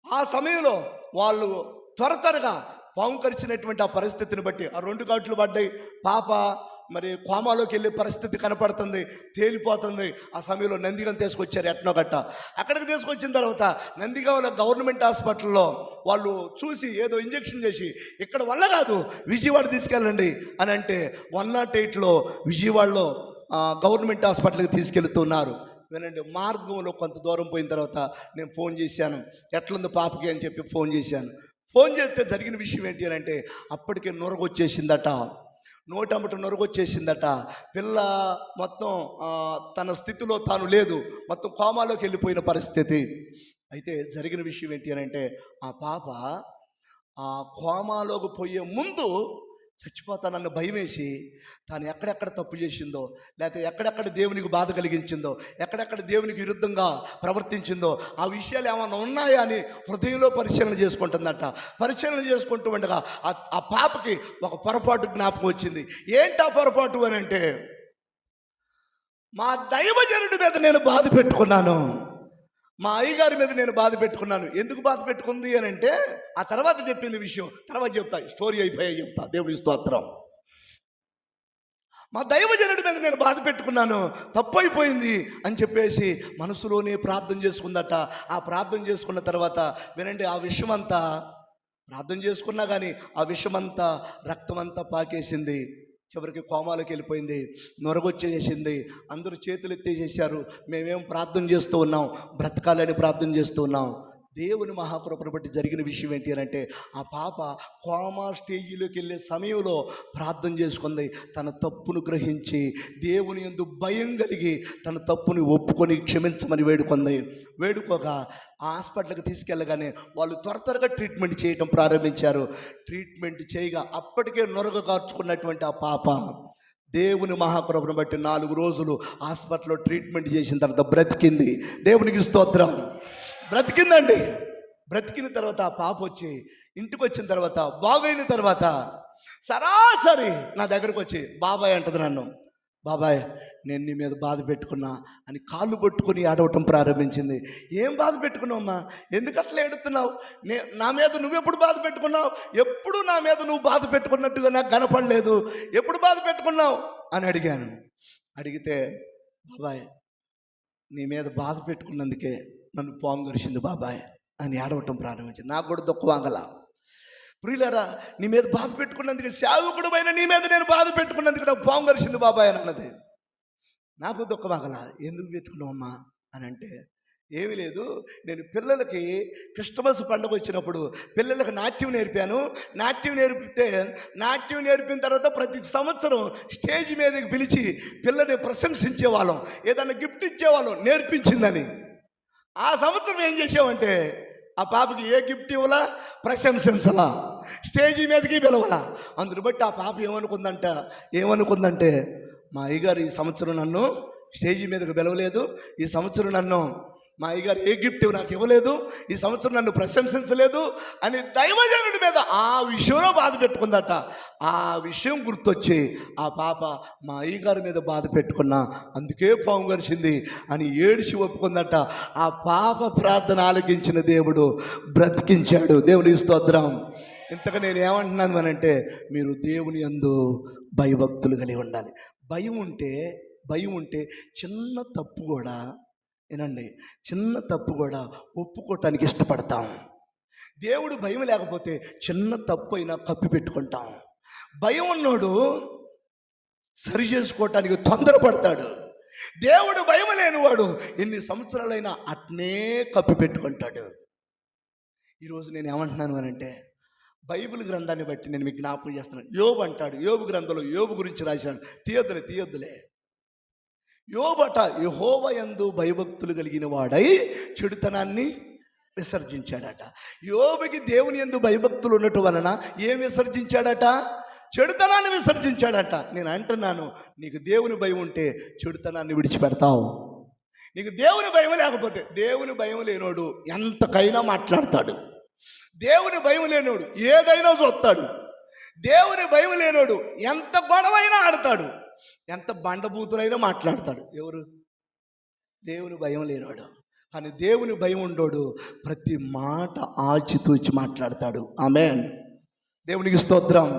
ఆ సమయంలో వాళ్ళు త్వరగా పాము కరిచినటువంటి ఆ పరిస్థితిని బట్టి ఆ 2 ఘాట్లు పడ్డాయి. పాప మరి కోమాలోకి వెళ్ళే పరిస్థితి కనపడుతుంది, తేలిపోతుంది. ఆ సమయంలో నందిగాం తీసుకొచ్చారు ఎట్నో గట్ట. అక్కడికి తీసుకొచ్చిన తర్వాత నందిగాంలో గవర్నమెంట్ హాస్పిటల్లో వాళ్ళు చూసి ఏదో ఇంజెక్షన్ చేసి ఇక్కడ వల్ల కాదు విజయవాడ తీసుకెళ్ళండి అని అంటే 108లో విజయవాడలో గవర్నమెంట్ హాస్పిటల్కి తీసుకెళ్తున్నారు. వినండి, మార్గంలో కొంత దూరం పోయిన తర్వాత నేను ఫోన్ చేశాను, ఎట్లుంది పాపకి అని చెప్పి ఫోన్ చేశాను. ఫోన్ చేస్తే జరిగిన విషయం ఏంటి అని అంటే అప్పటికే నొరగొచ్చేసిందట, నోటమ్మట నొరగొచ్చేసిందట. పిల్ల మొత్తం తన స్థితిలో తాను లేదు, మొత్తం కోమాలోకి వెళ్ళిపోయిన పరిస్థితి. అయితే జరిగిన విషయం ఏంటి అని అంటే ఆ పాప ఆ కోమాలోకి పోయే ముందు చచ్చిపోతానన్న భయం వేసి తాను ఎక్కడెక్కడ తప్పు చేసిందో, లేకపోతే ఎక్కడెక్కడ దేవునికి బాధ కలిగించిందో, ఎక్కడెక్కడ దేవునికి విరుద్ధంగా ప్రవర్తించిందో ఆ విషయాలు ఏమైనా ఉన్నాయా అని హృదయంలో పరిశీలన చేసుకుంటుందట. పరిశీలన చేసుకుంటూ ఉండగా ఆ పాపకి ఒక పొరపాటు జ్ఞాపకం వచ్చింది. ఏంటి ఆ పొరపాటు అని అంటే, మా దైవజనుడి మీద నేను బాధ పెట్టుకున్నాను, మా అయ్యగారి మీద నేను బాధ పెట్టుకున్నాను. ఎందుకు బాధ పెట్టుకుంది అని అంటే ఆ తర్వాత చెప్పింది విషయం తర్వాత చెప్తా, స్టోరీ అయిపోయాయి చెప్తా. దేవుని స్తోత్రం. మా దైవజనుడి మీద నేను బాధ పెట్టుకున్నాను, తప్పు అయిపోయింది అని చెప్పేసి మనసులోనే ప్రార్థన చేసుకుందట. ఆ ప్రార్థన చేసుకున్న తర్వాత వినండి, ఆ విషయం అంతా ప్రార్థన చేసుకున్నా కానీ ఆ విషయం అంతా రక్తం అంతా పాకేసింది. చివరికి కోమాలోకి వెళ్ళిపోయింది, నొరగొచ్చేసింది. అందరూ చేతులు ఎత్తేసేసారు. మేమేం ప్రార్థన చేస్తూ ఉన్నాం, బ్రతకాలని ప్రార్థన చేస్తూ ఉన్నాం. దేవుని మహాకృపను బట్టి జరిగిన విషయం ఏంటి అని అంటే ఆ పాప కోమా స్టేజీలోకి వెళ్ళే సమయంలో ప్రార్థన చేసుకుంది. తన తప్పును గ్రహించి దేవుని యందు భయం కలిగి తన తప్పుని ఒప్పుకొని క్షమించమని వేడుకోగా ఆ హాస్పిటల్కి తీసుకెళ్ళగానే వాళ్ళు త్వరగా ట్రీట్మెంట్ చేయడం ప్రారంభించారు. ట్రీట్మెంట్ చేయగా అప్పటికే నొరగ కార్చుకున్నటువంటి ఆ పాప దేవుని మహాకృపను బట్టి 4 రోజులు హాస్పిటల్లో ట్రీట్మెంట్ చేసిన తర్వాత బ్రతికింది. దేవునికి స్తోత్రం. బ్రతికిందండి. బ్రతికిన తర్వాత ఆ పాప వచ్చి ఇంటికి వచ్చిన తర్వాత బాగైన తర్వాత సరాసరి నా దగ్గరకు వచ్చి బాబాయ్ అంటది నన్ను. బాబాయ్, నేను నీ మీద బాధ పెట్టుకున్నా అని కాళ్ళు పట్టుకుని ఆడవటం ప్రారంభించింది. ఏం బాధ పెట్టుకున్నావమ్మా, ఎందుకు అట్లా ఏడుతున్నావు, నా మీద నువ్వెప్పుడు బాధ పెట్టుకున్నావు, ఎప్పుడు నా మీద నువ్వు బాధ పెట్టుకున్నట్టుగా నాకు కనపడలేదు, ఎప్పుడు బాధ పెట్టుకున్నావు అని అడిగాను. అడిగితే బాబాయ్, నీ మీద బాధ పెట్టుకున్నందుకే నన్ను పాము గరిచింది బాబాయ్ అని ఏడవటం ప్రారంభించింది. నాకు కూడా దుఃఖవాగల. ప్రియులారా, నీ మీద బాధ పెట్టుకున్నందుకు, సేవకుడు పైన నీ మీద నేను బాధ పెట్టుకున్నందుకు నాకు పాము గరిచింది బాబాయ్ అని అన్నది. నాకు దుఃఖవాగల. ఎందుకు పెట్టుకున్నావమ్మా అని అంటే ఏమీ లేదు, నేను పిల్లలకి క్రిస్టమస్ పండుగ వచ్చినప్పుడు పిల్లలకు నాట్యం నేర్పాను. నాట్యం నేర్పిన తర్వాత ప్రతి సంవత్సరం స్టేజ్ మీదకి పిలిచి పిల్లని ప్రశంసించేవాళ్ళం, ఏదైనా గిఫ్ట్ ఇచ్చేవాళ్ళం నేర్పించిందని. ఆ సంవత్సరం ఏం చేసామంటే ఆ పాపకి ఏ గిఫ్ట్ ఇవ్వలా, ప్రశంసించలా, స్టేజీ మీదకి పిలవలా. అందుని బట్టి ఆ పాప ఏమనుకుందంటే మా అయ్యగారు ఈ సంవత్సరం నన్ను స్టేజీ మీదకి పిలవలేదు, ఈ సంవత్సరం నన్ను మా అయ్యగారు ఏ గిఫ్ట్ నాకు ఇవ్వలేదు, ఈ సంవత్సరం నన్ను ప్రశంసించలేదు అని దైవజనుడి మీద ఆ విషయంలో బాధ పెట్టుకుందట. ఆ విషయం గుర్తొచ్చి ఆ పాప మా అయ్యగారి మీద బాధ పెట్టుకున్నా, అందుకే పాము గరిచింది అని ఏడిచి ఒప్పుకుందట. ఆ పాప ప్రార్థన ఆలకించిన దేవుడు బ్రతికించాడు. దేవుని స్తోత్రం. ఇంతగా నేను ఏమంటున్నాను అని అంటే మీరు దేవుని యందు భయభక్తులు కలిగి ఉండాలి. భయం ఉంటే చిన్న తప్పు కూడా, ఏనండి, చిన్న తప్పు కూడా ఒప్పుకోవటానికి ఇష్టపడతాం. దేవుడు భయం లేకపోతే చిన్న తప్పు అయినా కప్పి పెట్టుకుంటాం. భయం ఉన్నోడు సరి చేసుకోవటానికి తొందరపడతాడు. దేవుడు భయం లేనివాడు ఎన్ని సంవత్సరాలైనా అట్నే కప్పి పెట్టుకుంటాడు. ఈరోజు నేను ఏమంటున్నాను అని అంటే బైబిల్ గ్రంథాన్ని బట్టి నేను మీకు జ్ఞాపకం చేస్తున్నాను. యోబు అంటాడు, యోబు గ్రంథంలో యోబు గురించి రాశాడు. తీయొద్దులే యోబట యెహోవా యందు భయభక్తులు కలిగిన వాడై చెడుతనాన్ని విసర్జించాడట. యోబుకి దేవుని యందు భయభక్తులు ఉండటం వలన ఏం విసర్జించాడట? చెడుతనాన్ని విసర్జించాడట. నేను అంటున్నాను, నీకు దేవుని భయం ఉంటే చెడుతనాన్ని విడిచిపెడతావు. నీకు దేవుని భయం లేకపోతే, దేవుని భయం లేనోడు ఎంతకైనా మాట్లాడతాడు, దేవుని భయం లేనోడు ఏదైనా చూస్తాడు, దేవుని భయం లేనోడు ఎంత గొడవైనా ఆడతాడు, ఎంత బండబూతులైనా మాట్లాడతాడు. ఎవరు? దేవుని భయం లేనోడు. కానీ దేవుని భయం ఉండోడు ప్రతి మాట ఆచితూచి మాట్లాడతాడు. ఆమేన్. దేవునికి స్తోత్రం.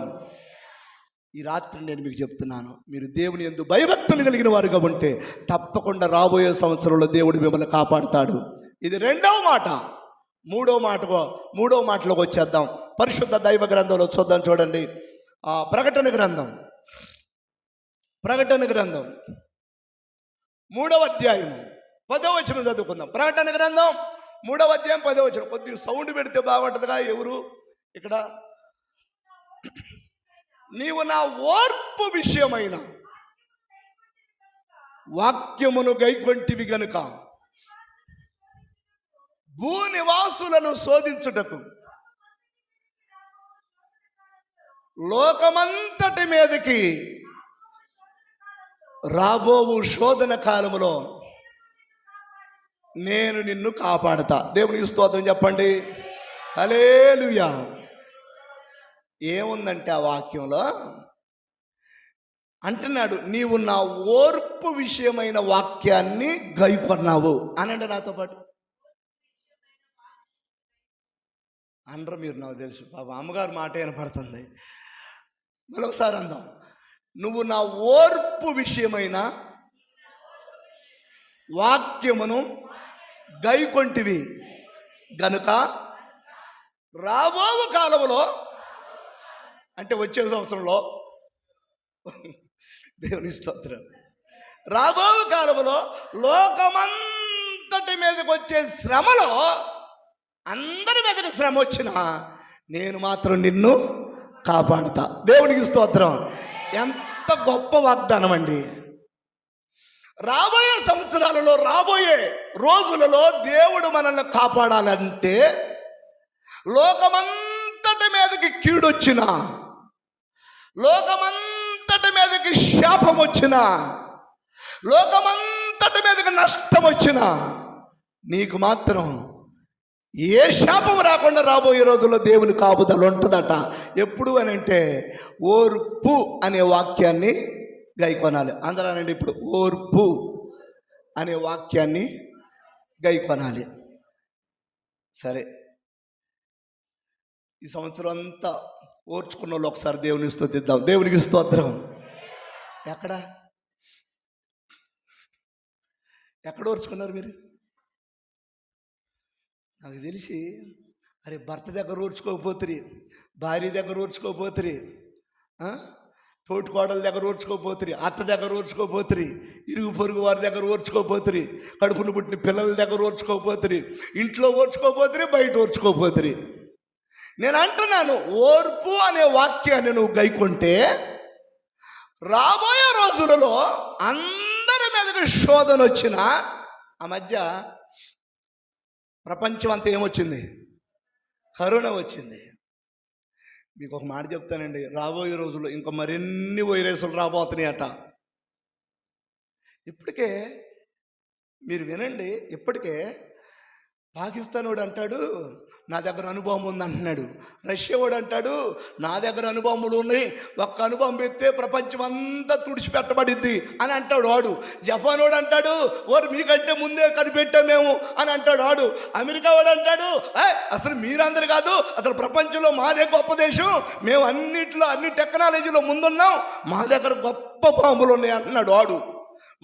ఈ రాత్రి నేను మీకు చెప్తున్నాను, మీరు దేవుని యందు భయభక్తులు కలిగిన వారుగా ఉంటే తప్పకుండా రాబోయే సంవత్సరంలో దేవుడు మిమ్మల్ని కాపాడుతాడు. ఇది రెండవ మాట. మూడో మాటలోకి వచ్చేద్దాం. పరిశుద్ధ దైవ గ్రంథంలో చూద్దాం. చూడండి, ప్రకటన గ్రంథం 3వ అధ్యాయము 10వ వచనం చదువుకుందాం. ప్రకటన గ్రంథం 3వ అధ్యాయం 10వ వచనం. కొద్దిగా సౌండ్ పెడితే బాగుంటుందిగా. ఎవరు ఇక్కడ? నీవు నా ఓర్పు విషయమైన వాక్యమును గైకొంటివి గనుక భూనివాసులను శోధించుటకు లోకమంతటి మీదకి రాబోవు శోధన కాలములో నేను నిన్ను కాపాడతా. దేవునికి స్తోత్రం చెప్పండి. హల్లెలూయా. ఏముందంటే ఆ వాక్యంలో అంటున్నాడు, నీవు నా ఓర్పు విషయమైన వాక్యాన్ని గైకొన్నావు అనండి నాతో పాటు. అనరు మీరు, నాకు తెలుసు. పాప అమ్మగారు మాట వినపడుతుంది. మరొకసారి అందాం. నువ్వు నా ఓర్పు విషయమైన వాక్యమును గైకొంటివి గనుక రాబో కాలంలో, అంటే వచ్చే సంవత్సరంలో, దేవుని స్తోత్రం, రాబో కాలంలో లోకమంతటి మీదకి వచ్చే శ్రమలో అందరి మీదకి శ్రమ వచ్చినా నేను మాత్రం నిన్ను కాపాడుతా. దేవునికి స్తోత్రం. ఎంత గొప్ప వాగ్దానం అండి. రాబోయే సంవత్సరాలలో, రాబోయే రోజులలో దేవుడు మనల్ని కాపాడాలంటే లోకమంతటి మీదకి కీడొచ్చినా, లోకమంతటి మీదకి శాపం వచ్చినా, లోకమంతటి మీదకి నష్టం వచ్చినా నీకు మాత్రం ఏ శాపం రాకుండా రాబోయే రోజుల్లో దేవుని కాపుదల ఉంటుందట. ఎప్పుడు అని అంటే ఓర్పు అనే వాక్యాన్ని గైకొనాలి. అందరానండి, ఇప్పుడు ఓర్పు అనే వాక్యాన్ని గైకొనాలి. సరే, ఈ సంవత్సరం అంతా ఓర్చుకున్న వాళ్ళు ఒకసారి దేవుని స్తుతిద్దాం. దేవునికి స్తోత్రం. ఎక్కడ ఓర్చుకున్నారు మీరు? నాకు తెలిసి, అరే భర్త దగ్గర ఓర్చుకోకపోతురి, భార్య దగ్గర ఓర్చుకోకపోతురి, తోటికోడల దగ్గర ఓర్చుకోపోతురి, అత్త దగ్గర ఓర్చుకోపోతురి, ఇరుగు పొరుగు వారి దగ్గర ఓర్చుకోపోతురి, కడుపును పుట్టిన పిల్లల దగ్గర ఓర్చుకోపోతురి, ఇంట్లో ఓర్చుకోపోతురి, బయట ఓర్చుకోపోతురి. నేను అంటున్నాను, ఓర్పు అనే వాక్యాన్ని నువ్వు గైకొంటే రాబోయే రోజులలో అందరి మీదకి శోధన వచ్చిన, ఆ మధ్య ప్రపంచం అంతా ఏమొచ్చింది? కరోనా వచ్చింది. మీకు ఒక మాట చెప్తానండి, రాబోయే రోజుల్లో ఇంకా మరిన్ని వైరస్లు రాబోతున్నాయట. ఇప్పటికే మీరు వినండి, ఇప్పటికే పాకిస్తాన్ వాడు అంటాడు నా దగ్గర అణుబాంబు ఉంది అంటున్నాడు. రష్యా వాడు అంటాడు నా దగ్గర అణుబాంబులు ఉన్నాయి, ఒక్క అణుబాంబు ఎత్తే ప్రపంచం అంతా తుడిచిపెట్టబడిద్ది అని అంటాడు వాడు. జపాన్ వాడు అంటాడు ఓరు మీకంటే ముందే కనిపెట్టాం మేము అని అంటాడు వాడు. అమెరికా వాడు అంటాడు అసలు మీరందరు కాదు, అసలు ప్రపంచంలో మాదే గొప్ప దేశం, మేము అన్ని టెక్నాలజీలో ముందున్నాం, మా దగ్గర గొప్ప బాంబులు ఉన్నాయి అంటున్నాడు వాడు.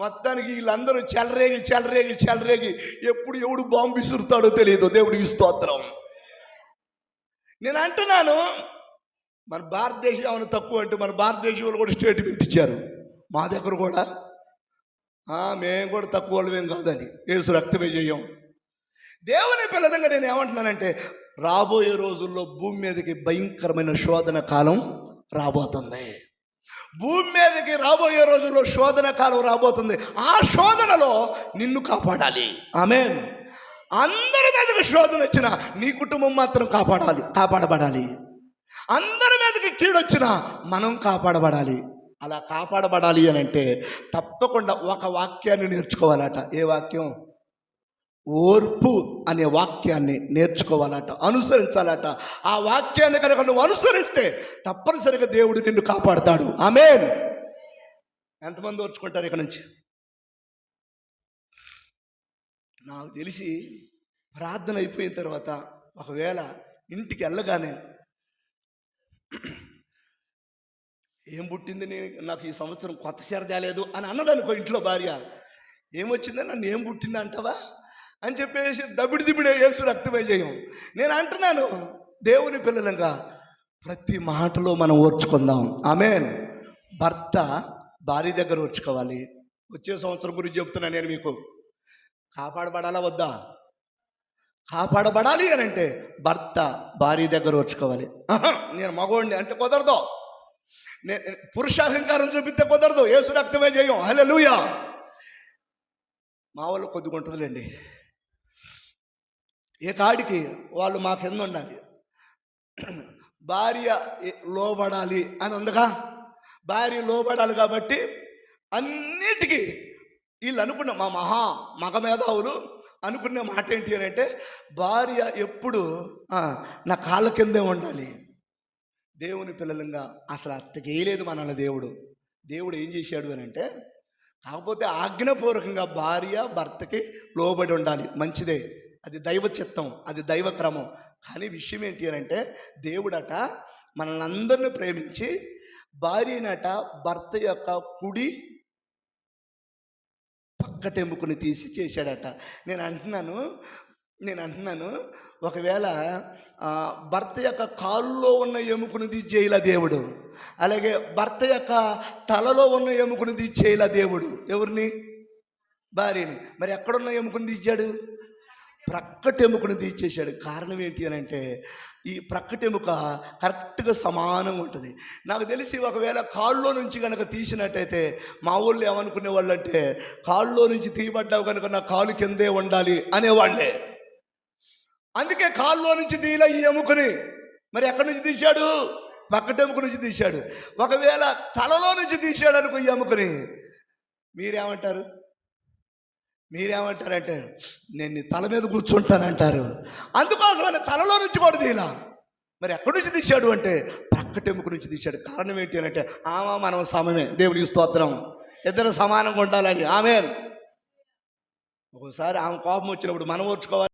మొత్తానికి వీళ్ళందరూ చెలరేగి ఎప్పుడు ఎవడు బాంబు విసురుతాడో తెలియదు. దేవుడికి స్తోత్రం. నేను అంటున్నాను, మన భారతదేశం ఏమైనా తక్కువ అంటే మన భారతదేశం వాళ్ళు కూడా స్టేట్మెంట్ ఇచ్చారు, మా దగ్గర కూడా మేము కూడా తక్కువ వాళ్ళమేం కాదని, యేసు రక్తమే చేయం. దేవుని పిల్లలంగా నేను ఏమంటున్నానంటే రాబోయే రోజుల్లో భూమి మీదకి భయంకరమైన శోధన కాలం రాబోతుంది. భూమి మీదకి రాబోయే రోజుల్లో శోధన కాలం రాబోతుంది. ఆ శోధనలో నిన్ను కాపాడాలి. ఆమేన్. అందరి మీదకి శోధన వచ్చినా నీ కుటుంబం మాత్రం కాపాడబడాలి. అందరి మీదకి కీడొచ్చినా మనం కాపాడబడాలి. అలా కాపాడబడాలి అని అంటే తప్పకుండా ఒక వాక్యాన్ని నేర్చుకోవాలట. ఏ వాక్యం? ఓర్పు అనే వాక్యాన్ని నేర్చుకోవాలట, అనుసరించాలట. ఆ వాక్యాన్ని కనుక నువ్వు అనుసరిస్తే తప్పనిసరిగా దేవుడు నిన్ను కాపాడుతాడు. ఆమేన్. ఎంతమంది ఓర్చుకుంటారు? ఇక్కడ నుంచి నాకు తెలిసి ప్రార్థన అయిపోయిన తర్వాత ఒకవేళ ఇంటికి వెళ్ళగానే ఏం పుట్టింది నాకు ఈ సంవత్సరం కొత్త చీర తేలేదు అని అన్నదనుకో ఇంట్లో భార్య, ఏమొచ్చిందని నన్ను ఏం పుట్టింది అంటావా అని చెప్పేసి దబిడి దిబిడే యేసు రక్తమే చేయం. నేను అంటున్నాను, దేవుని పిల్లలంగా ప్రతి మాటలో మనం ఓర్చుకుందాం. ఆమేన్. భర్త భార్య దగ్గర ఓర్చుకోవాలి. వచ్చే సంవత్సరం గురించి చెప్తున్నా నేను మీకు. కాపాడబడాలా వద్దా? కాపాడబడాలి అని అంటే భర్త భార్య దగ్గర ఓర్చుకోవాలి. నేను మగోడిని అంటే కుదరదు. నేను పురుషాహంకారం చూపిస్తే కుదరదు. యేసు రక్తమే చేయం. హల్లెలూయా. మా వాళ్ళు కొద్దిగా ఉంటుందిలేండి. ఏ కాడికి వాళ్ళు మా కింద ఉండాలి. భార్య లోబడాలి అని ఉందిగా. భార్య లోబడాలి కాబట్టి అన్నిటికీ వీళ్ళు అనుకున్న మా మగ మేధావులు అనుకునే మాట ఏంటి అని అంటే, భార్య ఎప్పుడు నా కాళ్ళ కిందే ఉండాలి. దేవుని పిల్లలంగా అసలు అట్ట చేయలేదు మనల్ని దేవుడు. దేవుడు ఏం చేశాడు అని అంటే, కాకపోతే ఆజ్ఞాపూర్వకంగా భార్య భర్తకి లోబడి ఉండాలి, మంచిదే, అది దైవ చిత్తం, అది దైవ క్రమం. కానీ విషయం ఏంటి అని అంటే, దేవుడట మనల్ని అందరిని ప్రేమించి భార్యనట భర్త యొక్క కుడి పక్కటెముకని తీసి చేశాడట. నేను అంటున్నాను ఒకవేళ భర్త యొక్క కాళ్ళలో ఉన్న ఎముకను తీసేయలా దేవుడు, అలాగే భర్త యొక్క తలలో ఉన్న ఎముకను తీసేయలా దేవుడు. ఎవరిని? భార్యని. మరి ఎక్కడున్న ఎముకను తీసాడు? ప్రక్కటెముకను తీసేశాడు. కారణం ఏంటి అని అంటే, ఈ ప్రక్కటెముక కరెక్ట్గా సమానంగా ఉంటుంది. నాకు తెలిసి ఒకవేళ కాళ్ళలో నుంచి కనుక తీసినట్టయితే మా ఊళ్ళో ఏమనుకునే వాళ్ళు అంటే, కాళ్ళలో నుంచి తీయబడ్డావు కనుక నా కాలు కిందే ఉండాలి అనేవాళ్ళే. అందుకే కాళ్ళలో నుంచి తీయలే ఈ ఎముకని. మరి ఎక్కడి నుంచి తీశాడు? పక్కటెముక నుంచి తీశాడు. ఒకవేళ తలలో నుంచి తీశాడు అనుకో ఈ ఎముకని, మీరేమంటారంటే నేను నీ తల మీద కూర్చుంటానంటారు. అందుకోసమని తలలో నుంచి కూడా తీలా. మరి ఎక్కడి నుంచి తీశాడు అంటే పక్కటెముక నుంచి తీశాడు. కారణం ఏంటి అని అంటే, మనం సమమే. దేవునికి స్తోత్రం. ఇద్దరు సమానంగా ఉండాలని. ఆమేన్. ఒక్కోసారి ఆమె కోపం వచ్చినప్పుడు మనం ఓర్చుకోవాలి.